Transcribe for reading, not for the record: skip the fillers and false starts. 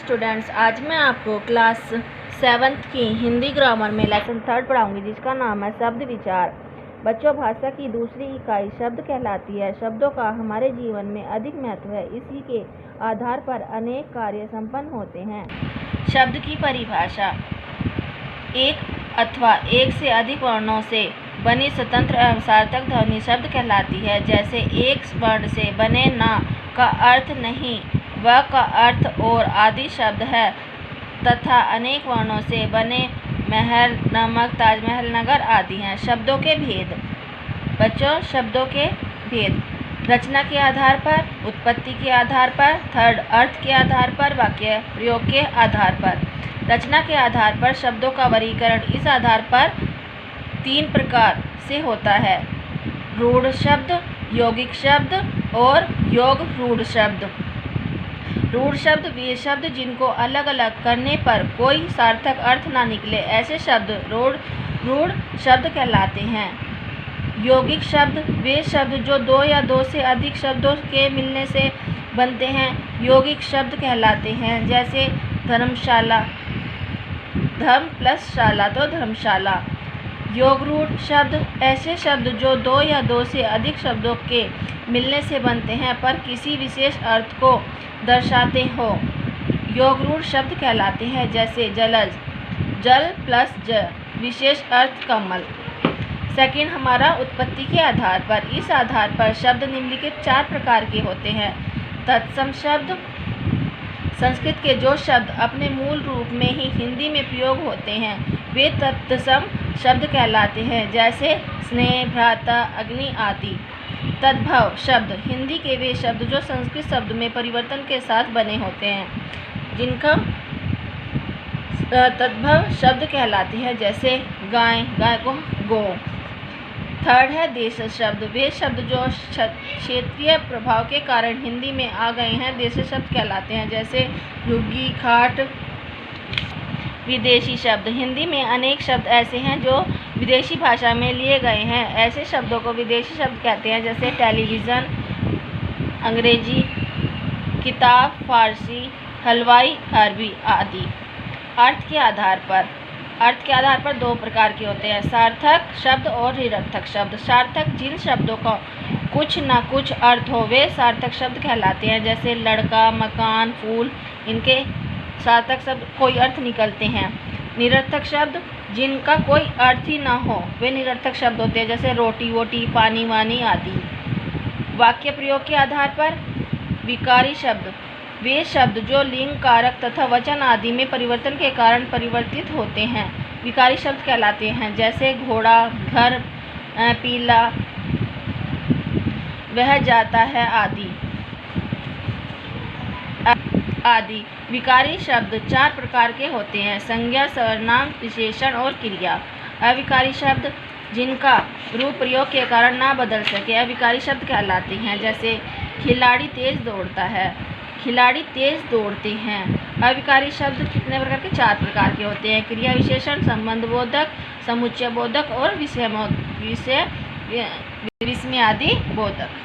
Students, आज मैं आपको क्लास 7th की हिंदी ग्रामर में लेसन 3 पढ़ाऊंगी, जिसका नाम है शब्द विचार। बच्चों, भाषा की दूसरी इकाई शब्द कहलाती है। शब्दों का हमारे जीवन में अधिक महत्व है। इसी के आधार पर अनेक कार्य संपन्न होते हैं। शब्द की परिभाषा: एक अथवा एक से अधिक वर्णों से बनी स्वतंत्र एवं सार्थक ध्वनि शब्द कहलाती है। जैसे एक वर्ण से बने ना का अर्थ नहीं, व का अर्थ और आदि शब्द है, तथा अनेक वर्णों से बने महल, नमक, ताजमहल, नगर आदि हैं। शब्दों के भेद। बच्चों, शब्दों के भेद: रचना के आधार पर, उत्पत्ति के आधार पर, थर्ड अर्थ के आधार पर, वाक्य प्रयोग के आधार पर। रचना के आधार पर शब्दों का वर्गीकरण इस आधार पर 3 प्रकार से होता है: रूढ़ शब्द, यौगिक शब्द और योग रूढ़ शब्द। रूढ़ शब्द वे शब्द जिनको अलग अलग करने पर कोई सार्थक अर्थ ना निकले, ऐसे शब्द रूढ़ शब्द कहलाते हैं। यौगिक शब्द वे शब्द जो 2 या 2 से अधिक शब्दों के मिलने से बनते हैं, यौगिक शब्द कहलाते हैं। जैसे धर्मशाला, धर्म प्लस शाला तो धर्मशाला। योगरूढ़ शब्द ऐसे शब्द जो 2 या 2 से अधिक शब्दों के मिलने से बनते हैं पर किसी विशेष अर्थ को दर्शाते हो, योगरूढ़ शब्द कहलाते हैं। जैसे जलज, जल प्लस ज, विशेष अर्थ कमल। सेकंड हमारा उत्पत्ति के आधार पर। इस आधार पर शब्द निम्नलिखित 4 प्रकार के होते हैं: तत्सम शब्द, संस्कृत के जो शब्द अपने मूल रूप में ही हिंदी में प्रयोग होते हैं वे तत्सम शब्द कहलाते हैं। जैसे स्नेह, भ्राता, अग्नि आदि। तद्भव शब्द हिंदी के वे शब्द जो संस्कृत शब्द में परिवर्तन के साथ बने होते हैं, जिनका तद्भव शब्द कहलाते हैं। जैसे गाय, गाय को गो। थर्ड है देश शब्द, वे शब्द जो क्षेत्रीय प्रभाव के कारण हिंदी में आ गए हैं, देश शब्द कहलाते हैं। जैसे झुग्गी, खाट। विदेशी शब्द हिंदी में अनेक शब्द ऐसे हैं जो विदेशी भाषा में लिए गए हैं, ऐसे शब्दों को विदेशी शब्द कहते हैं। जैसे टेलीविज़न अंग्रेजी, किताब फारसी, हलवाई अरबी आदि। अर्थ के आधार पर। अर्थ के आधार पर 2 प्रकार के होते हैं: सार्थक शब्द और निरर्थक शब्द। सार्थक जिन शब्दों का कुछ ना कुछ अर्थ हो वे सार्थक शब्द कहलाते हैं। जैसे लड़का, मकान, फूल, इनके सार्थक शब्द कोई अर्थ निकलते हैं। निरर्थक शब्द जिनका कोई अर्थ ही ना हो वे निरर्थक शब्द होते हैं। जैसे रोटी, वोटी, पानी, वानी आदि। वाक्य प्रयोग के आधार पर। विकारी शब्द वे शब्द जो लिंग, कारक तथा वचन आदि में परिवर्तन के कारण परिवर्तित होते हैं, विकारी शब्द कहलाते हैं। जैसे घोड़ा, घर, पीला, वह जाता है आदि। विकारी शब्द 4 प्रकार के होते हैं: संज्ञा, सर्वनाम, विशेषण और क्रिया। अविकारी शब्द जिनका रूप प्रयोग के कारण ना बदल सके, अविकारी शब्द कहलाते हैं। जैसे खिलाड़ी तेज दौड़ता है, खिलाड़ी तेज दौड़ते हैं। अविकारी शब्द कितने प्रकार के? 4 प्रकार के होते हैं: क्रिया विशेषण, संबंध बोधक, समुच्चय बोधक और विस्मयादि बोधक।